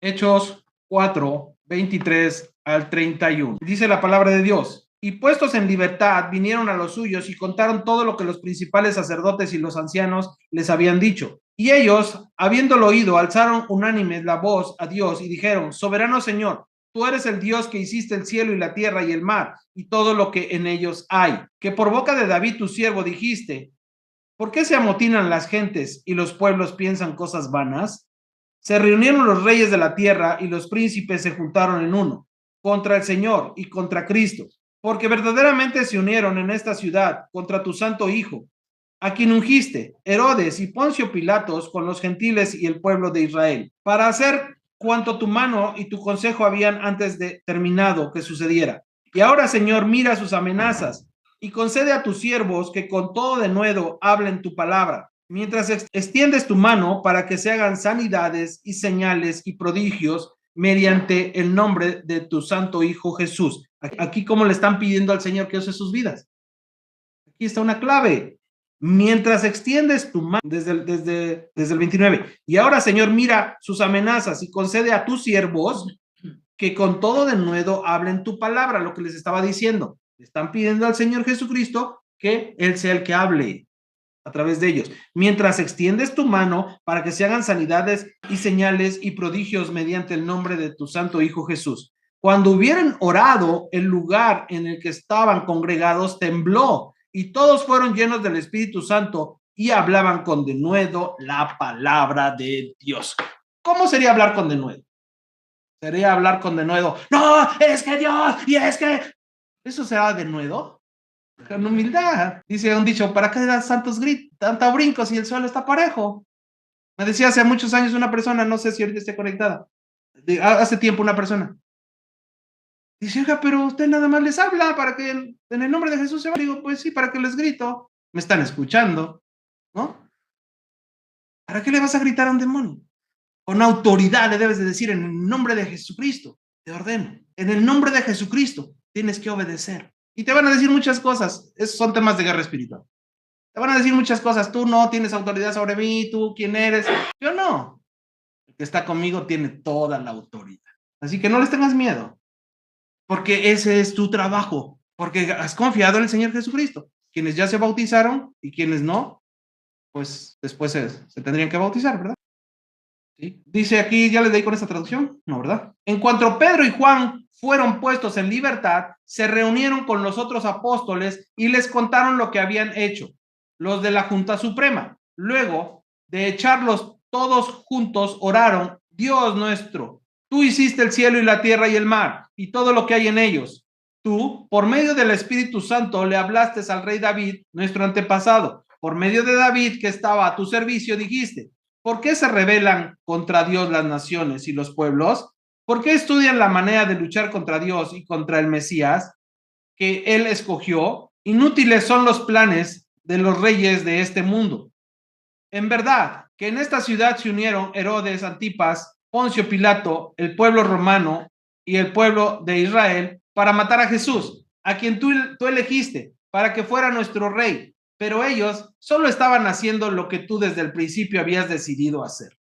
Hechos 4, 23 al 31. Dice la palabra de Dios. Y puestos en libertad, vinieron a los suyos y contaron todo lo que los principales sacerdotes y los ancianos les habían dicho. Y ellos, habiéndolo oído, alzaron unánimes la voz a Dios y dijeron, Soberano Señor, tú eres el Dios que hiciste el cielo y la tierra y el mar y todo lo que en ellos hay, que por boca de David tu siervo dijiste, ¿por qué se amotinan las gentes y los pueblos piensan cosas vanas? Se reunieron los reyes de la tierra y los príncipes se juntaron en uno, contra el Señor y contra Cristo, porque verdaderamente se unieron en esta ciudad contra tu santo Hijo, a quien ungiste, Herodes y Poncio Pilatos, con los gentiles y el pueblo de Israel, para hacer cuanto tu mano y tu consejo habían antes de terminado que sucediera. Y ahora, Señor, mira sus amenazas y concede a tus siervos que con todo denuedo hablen tu palabra, mientras extiendes tu mano para que se hagan sanidades y señales y prodigios mediante el nombre de tu santo Hijo Jesús. Aquí como le están pidiendo al Señor que use sus vidas. Aquí está una clave. Mientras extiendes tu mano desde el 29. Y ahora, Señor, mira sus amenazas y concede a tus siervos que con todo denuedo hablen tu palabra, lo que les estaba diciendo. Le están pidiendo al Señor Jesucristo que Él sea el que hable a través de ellos. Mientras extiendes tu mano para que se hagan sanidades y señales y prodigios mediante el nombre de tu santo Hijo Jesús. Cuando hubieran orado, el lugar en el que estaban congregados tembló y todos fueron llenos del Espíritu Santo y hablaban con denuedo la palabra de Dios. ¿Cómo sería hablar con denuedo? Sería hablar con denuedo. No, es que Dios, y es que... ¿Eso será denuedo? Con humildad. Dice un dicho, ¿para qué das tantos gritos, tantos brincos si el suelo está parejo? Me decía hace muchos años una persona, no sé si ahorita esté conectada, hace tiempo una persona. Dice, oiga, pero usted nada más les habla para que en el nombre de Jesús se va. Digo, pues sí, para que les grito. Me están escuchando, ¿no? ¿Para qué le vas a gritar a un demonio? Con autoridad le debes de decir, en el nombre de Jesucristo, te ordeno. En el nombre de Jesucristo tienes que obedecer. Y te van a decir muchas cosas. Esos son temas de guerra espiritual. Te van a decir muchas cosas. Tú no tienes autoridad sobre mí, tú quién eres. Yo no. El que está conmigo tiene toda la autoridad. Así que no les tengas miedo, porque ese es tu trabajo, porque has confiado en el Señor Jesucristo. Quienes ya se bautizaron y quienes no, pues después se tendrían que bautizar, ¿verdad? ¿Sí? Dice aquí, ya les leí con esta traducción, ¿no, verdad? En cuanto Pedro y Juan fueron puestos en libertad, se reunieron con los otros apóstoles y les contaron lo que habían hecho los de la Junta Suprema. Luego de echarlos todos juntos, oraron, Dios nuestro, tú hiciste el cielo y la tierra y el mar y todo lo que hay en ellos. Tú, por medio del Espíritu Santo, le hablaste al rey David, nuestro antepasado. Por medio de David, que estaba a tu servicio, dijiste, ¿por qué se rebelan contra Dios las naciones y los pueblos? ¿Por qué estudian la manera de luchar contra Dios y contra el Mesías que Él escogió? Inútiles son los planes de los reyes de este mundo. En verdad, que en esta ciudad se unieron Herodes, Antipas, Poncio Pilato, el pueblo romano y el pueblo de Israel para matar a Jesús, a quien tú elegiste para que fuera nuestro rey. Pero ellos solo estaban haciendo lo que tú desde el principio habías decidido hacer.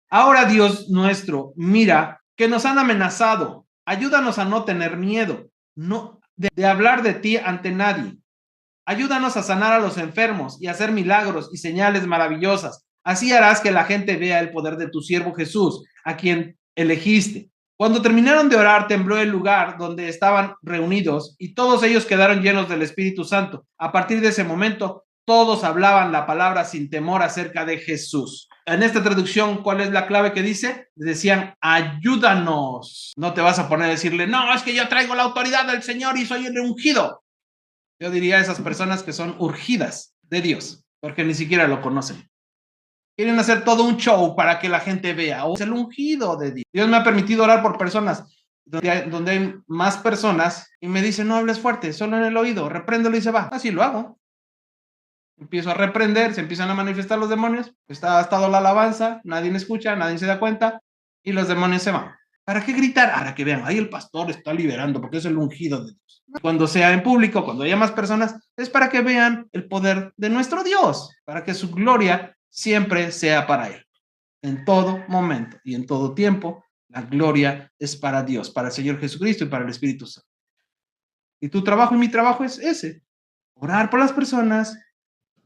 Ahora, Dios nuestro, mira que nos han amenazado. Ayúdanos a no tener miedo, no de hablar de ti ante nadie. Ayúdanos a sanar a los enfermos y a hacer milagros y señales maravillosas. Así harás que la gente vea el poder de tu siervo Jesús, a quien elegiste. Cuando terminaron de orar, tembló el lugar donde estaban reunidos y todos ellos quedaron llenos del Espíritu Santo. A partir de ese momento, todos hablaban la palabra sin temor acerca de Jesús. En esta traducción, ¿cuál es la clave que dice? Decían, ayúdanos. No te vas a poner a decirle, no, es que yo traigo la autoridad del Señor y soy el ungido. Yo diría a esas personas que son urgidas de Dios, porque ni siquiera lo conocen. Quieren hacer todo un show para que la gente vea, es el ungido de Dios. Dios me ha permitido orar por personas donde hay más personas y me dicen, no hables fuerte, solo en el oído, repréndelo y se va. Así lo hago. Empiezo a reprender, se empiezan a manifestar los demonios, ha estado la alabanza, nadie me escucha, nadie se da cuenta y los demonios se van. ¿Para qué gritar? Para que vean, ahí el pastor está liberando porque es el ungido de Dios. Cuando sea en público, cuando haya más personas, es para que vean el poder de nuestro Dios, para que su gloria siempre sea para Él. En todo momento y en todo tiempo, la gloria es para Dios, para el Señor Jesucristo y para el Espíritu Santo. Y tu trabajo y mi trabajo es ese, orar por las personas,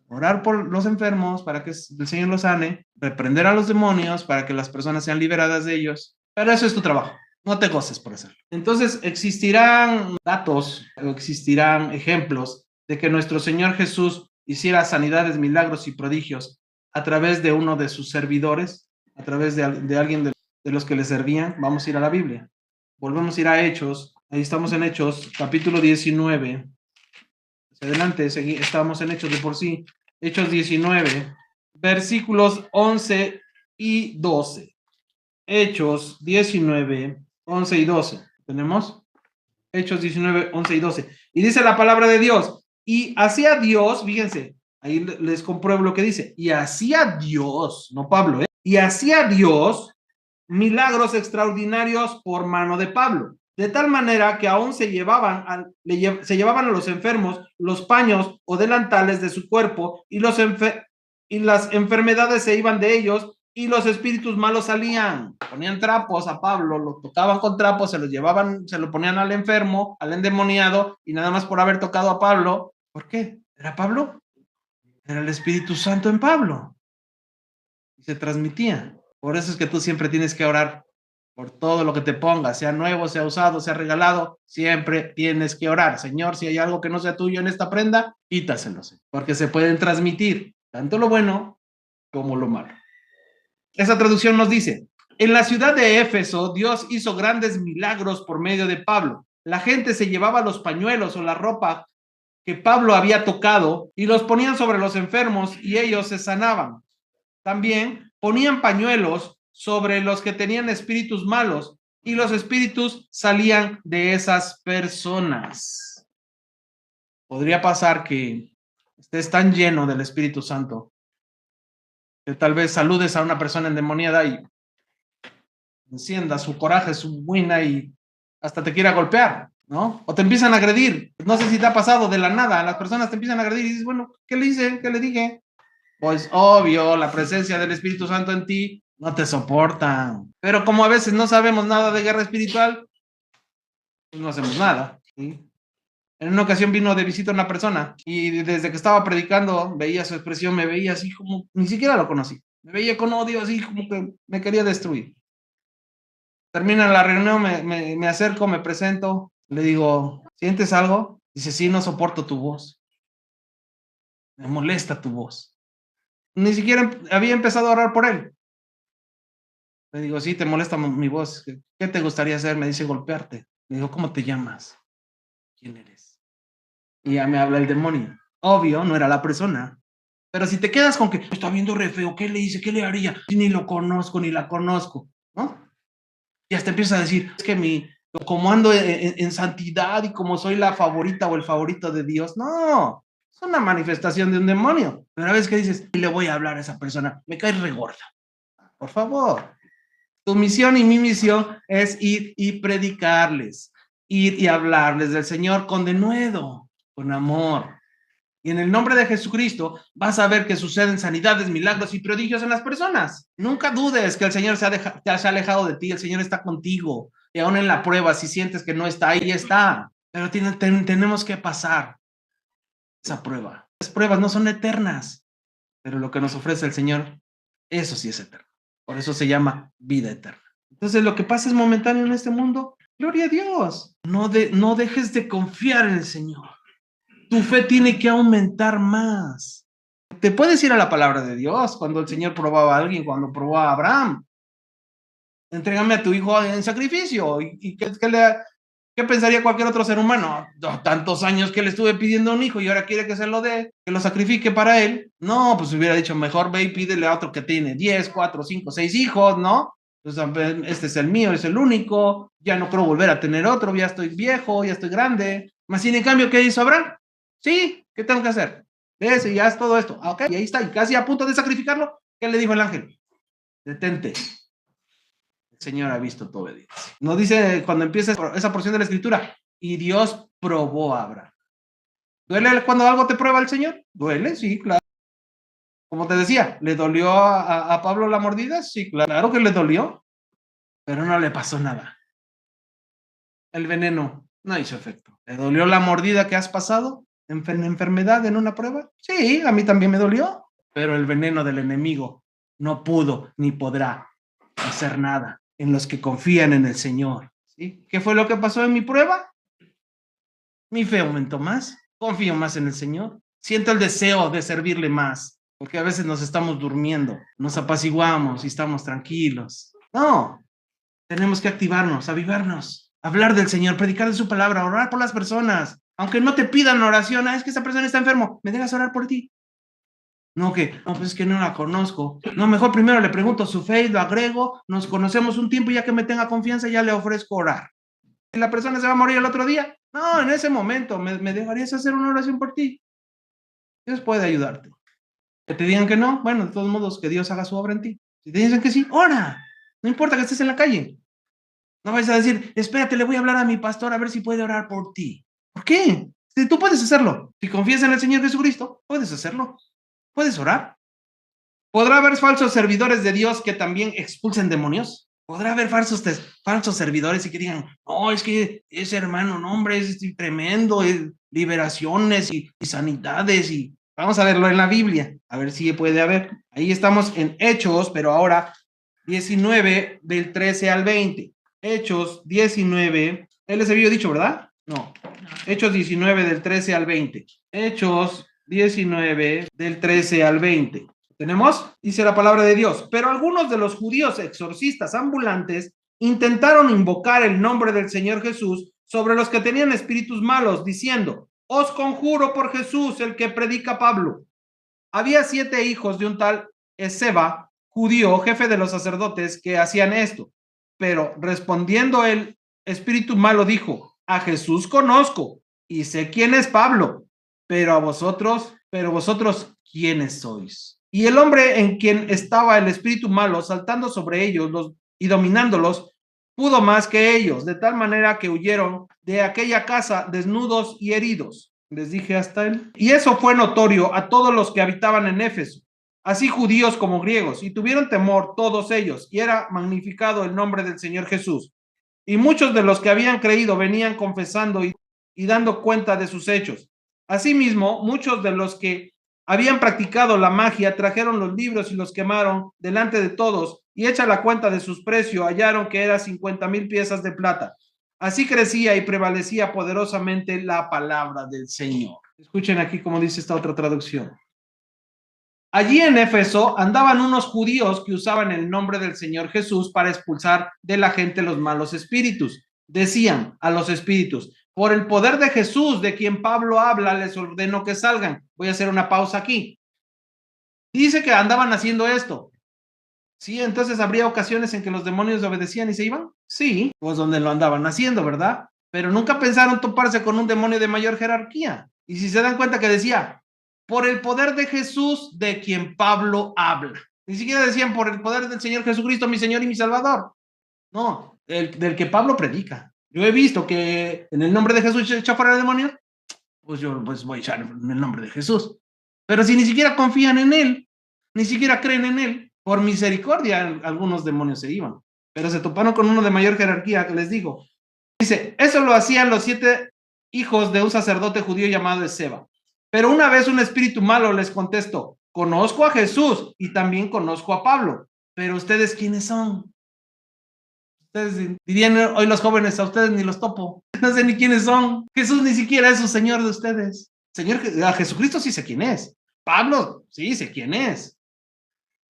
orar por los enfermos para que el Señor los sane, reprender a los demonios para que las personas sean liberadas de ellos. Pero eso es tu trabajo. No te goces por hacerlo. Entonces existirán datos o existirán ejemplos de que nuestro Señor Jesús hiciera sanidades, milagros y prodigios a través de uno de sus servidores, a través de alguien de los que le servían. Vamos a ir a la Biblia. Volvemos a ir a Hechos. Ahí estamos en Hechos, capítulo 19. Adelante, estamos en Hechos de por sí. Hechos 19, versículos 11 y 12. Hechos 19, 11 y 12. ¿Tenemos? Hechos 19, 11 y 12. Y dice la palabra de Dios. Y hacía Dios, fíjense, ahí les compruebo lo que dice. Y hacía Dios, no Pablo, y hacía Dios milagros extraordinarios por mano de Pablo. De tal manera que aún se llevaban a los enfermos los paños o delantales de su cuerpo y las enfermedades se iban de ellos y los espíritus malos salían. Ponían trapos a Pablo, lo tocaban con trapos, se los llevaban, se lo ponían al enfermo, al endemoniado, y nada más por haber tocado a Pablo. ¿Por qué? ¿Era Pablo? Era el Espíritu Santo en Pablo. Y se transmitía. Por eso es que tú siempre tienes que orar por todo lo que te ponga, sea nuevo, sea usado, sea regalado, siempre tienes que orar. Señor, si hay algo que no sea tuyo en esta prenda, quítaselo, porque se pueden transmitir tanto lo bueno como lo malo. Esa traducción nos dice, en la ciudad de Éfeso, Dios hizo grandes milagros por medio de Pablo. La gente se llevaba los pañuelos o la ropa que Pablo había tocado y los ponían sobre los enfermos y ellos se sanaban. También ponían pañuelos sobre los que tenían espíritus malos y los espíritus salían de esas personas. Podría pasar que estés tan lleno del Espíritu Santo que tal vez saludes a una persona endemoniada y encienda su coraje, su buena y hasta te quiera golpear, ¿no? O te empiezan a agredir. No sé si te ha pasado de la nada, las personas te empiezan a agredir y dices, bueno, ¿qué le hice? ¿Qué le dije? Pues obvio, la presencia del Espíritu Santo en ti no te soportan. Pero como a veces no sabemos nada de guerra espiritual, pues no hacemos nada, ¿sí? En una ocasión vino de visita una persona y desde que estaba predicando veía su expresión, me veía así como, ni siquiera lo conocí, me veía con odio así como que me quería destruir. Termina la reunión, me acerco, me presento, le digo, ¿sientes algo? Dice, sí, no soporto tu voz, me molesta tu voz. Ni siquiera había empezado a orar por él. Le digo, sí, te molesta mi voz. ¿Qué te gustaría hacer? Me dice, golpearte. Le digo, ¿cómo te llamas? ¿Quién eres? Y ya me habla el demonio. Obvio, no era la persona. Pero si te quedas con que está viendo re feo, ¿qué le hice? ¿Qué le haría? Si ni lo conozco, ni la conozco, ¿no? Y hasta empieza a decir, es que como ando en santidad y como soy la favorita o el favorito de Dios. No, es una manifestación de un demonio. Pero a veces que dices, le voy a hablar a esa persona, me cae regorda. Por favor. Tu misión y mi misión es ir y predicarles, ir y hablarles del Señor con denuedo, con amor. Y en el nombre de Jesucristo vas a ver que suceden sanidades, milagros y prodigios en las personas. Nunca dudes que el Señor se ha alejado de ti, el Señor está contigo. Y aún en la prueba, si sientes que no está, ahí está. Pero tenemos que pasar esa prueba. Las pruebas no son eternas, pero lo que nos ofrece el Señor, eso sí es eterno. Por eso se llama vida eterna. Entonces, lo que pasa es momentáneo en este mundo. Gloria a Dios. No dejes de confiar en el Señor. Tu fe tiene que aumentar más. Te puedes ir a la palabra de Dios cuando el Señor probaba a alguien, cuando probó a Abraham. Entrégame a tu hijo en sacrificio. ¿Y qué pensaría cualquier otro ser humano? Tantos años que le estuve pidiendo un hijo y ahora quiere que se lo dé, que lo sacrifique para él. No, pues hubiera dicho, mejor ve y pídele a otro que tiene 10, 4, 5, 6 hijos, ¿no? Pues este es el mío, es el único, ya no quiero volver a tener otro, ya estoy viejo, ya estoy grande. Más sin en cambio, ¿qué hizo Abraham? Sí, ¿qué tengo que hacer? Ese, ya es todo esto. Ok, y ahí está, y casi a punto de sacrificarlo. ¿Qué le dijo el ángel? Detente. El Señor ha visto tu obediencia. No dice cuando empieza esa porción de la escritura, y Dios probó a Abraham. ¿Duele cuando algo te prueba el Señor? Duele, sí, claro. Como te decía, ¿le dolió a Pablo la mordida? Sí, claro que le dolió, pero no le pasó nada. El veneno no hizo efecto. ¿Le dolió la mordida que has pasado? ¿Enfermedad en una prueba? Sí, a mí también me dolió, pero el veneno del enemigo no pudo ni podrá hacer nada en los que confían en el Señor. ¿Sí? ¿Qué fue lo que pasó en mi prueba? Mi fe aumentó más, confío más en el Señor, siento el deseo de servirle más, porque a veces nos estamos durmiendo, nos apaciguamos y estamos tranquilos. No, tenemos que activarnos, avivarnos, hablar del Señor, predicar de su palabra, orar por las personas. Aunque no te pidan oración, es que esa persona está enfermo, ¿me dejas orar por ti? No, pues es que no la conozco. No, mejor primero le pregunto su fe y lo agrego, nos conocemos un tiempo y ya que me tenga confianza ya le ofrezco orar. ¿Y la persona se va a morir el otro día? No, en ese momento, ¿me dejarías hacer una oración por ti? Dios puede ayudarte. Que te digan que no, bueno, de todos modos, que Dios haga su obra en ti. Si te dicen que sí, ora. No importa que estés en la calle. No vais a decir, espérate, le voy a hablar a mi pastor a ver si puede orar por ti. ¿Por qué? Si tú puedes hacerlo. Si confías en el Señor Jesucristo, puedes hacerlo. Puedes orar. ¿Podrá haber falsos servidores de Dios que también expulsen demonios? ¿Podrá haber falsos servidores y que digan, no, es que ese hermano, no, hombre, es tremendo, es liberaciones y sanidades? Y vamos a verlo en la Biblia, a ver si puede haber. Ahí estamos en Hechos, pero ahora 19 del 13 al 20. Hechos 19, él les había dicho, ¿verdad? No. Hechos 19 del 13 al 20. Hechos 19 del 13 al 20. ¿Tenemos? Dice la palabra de Dios. Pero algunos de los judíos exorcistas ambulantes intentaron invocar el nombre del Señor Jesús sobre los que tenían espíritus malos, diciendo, os conjuro por Jesús, el que predica Pablo. Había 7 hijos de un tal Esceva, judío, jefe de los sacerdotes, que hacían esto. Pero respondiendo el espíritu malo dijo, a Jesús conozco y sé quién es Pablo, pero vosotros, ¿quiénes sois? Y el hombre en quien estaba el espíritu malo, saltando sobre ellos y dominándolos, pudo más que ellos, de tal manera que huyeron de aquella casa desnudos y heridos. Les dije hasta él. Y eso fue notorio a todos los que habitaban en Éfeso, así judíos como griegos, y tuvieron temor todos ellos, y era magnificado el nombre del Señor Jesús. Y muchos de los que habían creído venían confesando y dando cuenta de sus hechos. Asimismo, muchos de los que habían practicado la magia trajeron los libros y los quemaron delante de todos, y hecha la cuenta de sus precios, hallaron que era 50,000 piezas de plata. Así crecía y prevalecía poderosamente la palabra del Señor. Escuchen aquí cómo dice esta otra traducción. Allí en Éfeso andaban unos judíos que usaban el nombre del Señor Jesús para expulsar de la gente los malos espíritus. Decían a los espíritus, por el poder de Jesús, de quien Pablo habla, les ordeno que salgan. Voy a hacer una pausa aquí. Dice que andaban haciendo esto. Sí, entonces habría ocasiones en que los demonios obedecían y se iban. Sí, pues donde lo andaban haciendo, ¿verdad? Pero nunca pensaron toparse con un demonio de mayor jerarquía. Y si se dan cuenta que decía, por el poder de Jesús, de quien Pablo habla. Ni siquiera decían por el poder del Señor Jesucristo, mi Señor y mi Salvador. No, del que Pablo predica. Yo he visto que en el nombre de Jesús se echa fuera el demonio, pues yo pues voy a echar en el nombre de Jesús. Pero si ni siquiera confían en él, ni siquiera creen en él, por misericordia algunos demonios se iban. Pero se toparon con uno de mayor jerarquía, que les digo. Dice, eso lo hacían los 7 hijos de un sacerdote judío llamado Esceva. Pero una vez un espíritu malo les contestó, conozco a Jesús y también conozco a Pablo, pero ustedes ¿quiénes son? Ustedes dirían hoy los jóvenes, a ustedes ni los topo, no sé ni quiénes son. Jesús ni siquiera es su Señor de ustedes. Señor, a Jesucristo sí sé quién es. Pablo, sí sé quién es.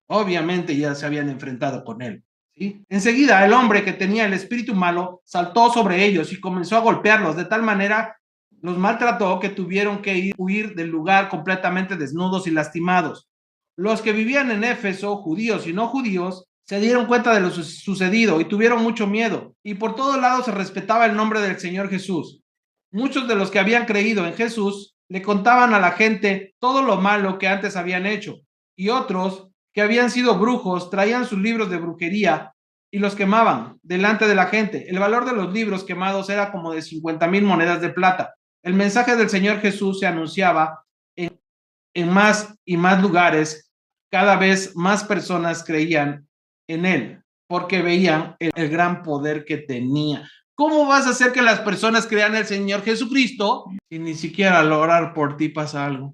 Obviamente ya se habían enfrentado con él. ¿Sí? Enseguida el hombre que tenía el espíritu malo saltó sobre ellos y comenzó a golpearlos, de tal manera los maltrató que tuvieron que huir del lugar completamente desnudos y lastimados. Los que vivían en Éfeso, judíos y no judíos, se dieron cuenta de lo sucedido y tuvieron mucho miedo, y por todos lados se respetaba el nombre del Señor Jesús. Muchos de los que habían creído en Jesús le contaban a la gente todo lo malo que antes habían hecho, y otros que habían sido brujos traían sus libros de brujería y los quemaban delante de la gente. El valor de los libros quemados era como de 50,000 monedas de plata. El mensaje del Señor Jesús se anunciaba en más y más lugares. Cada vez más personas creían en él porque veían el gran poder que tenía. ¿Cómo vas a hacer que las personas crean en el Señor Jesucristo si ni siquiera al orar por ti pasa algo?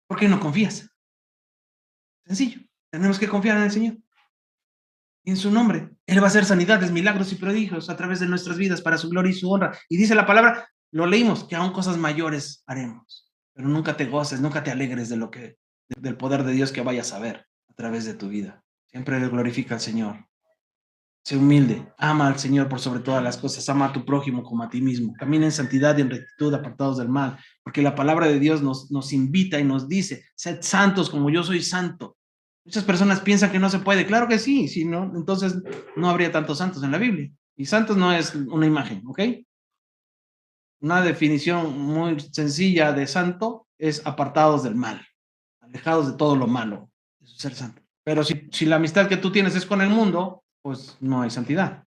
¿Por qué no confías? Sencillo, tenemos que confiar en el Señor. Y en su nombre, Él va a hacer sanidades, milagros y prodigios a través de nuestras vidas para su gloria y su honra. Y dice la palabra, lo leímos, que aún cosas mayores haremos. Pero nunca te goces, nunca te alegres del poder de Dios que vayas a ver a través de tu vida. Siempre le glorifica al Señor. Sé humilde, ama al Señor por sobre todas las cosas, ama a tu prójimo como a ti mismo, camina en santidad y en rectitud, apartados del mal, porque la palabra de Dios nos invita y nos dice, sed santos como yo soy santo. Muchas personas piensan que no se puede, claro que sí, si no, entonces no habría tantos santos en la Biblia. Y santos no es una imagen, ¿ok? Una definición muy sencilla de santo es apartados del mal, alejados de todo lo malo, eso es ser santo. Pero si la amistad que tú tienes es con el mundo, pues no hay santidad.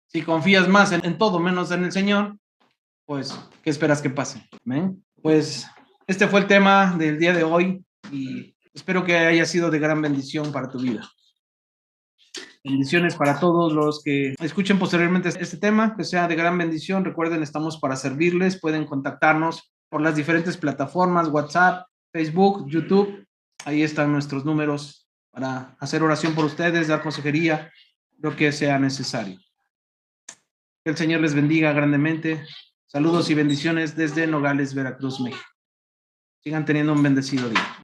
Si confías más en todo menos en el Señor, pues, ¿qué esperas que pase? ¿Amén? Pues este fue el tema del día de hoy y espero que haya sido de gran bendición para tu vida. Bendiciones para todos los que escuchen posteriormente este tema, que sea de gran bendición. Recuerden, estamos para servirles. Pueden contactarnos por las diferentes plataformas, WhatsApp, Facebook, YouTube. Ahí están nuestros números para hacer oración por ustedes, dar consejería, lo que sea necesario. Que el Señor les bendiga grandemente. Saludos y bendiciones desde Nogales, Veracruz, México. Sigan teniendo un bendecido día.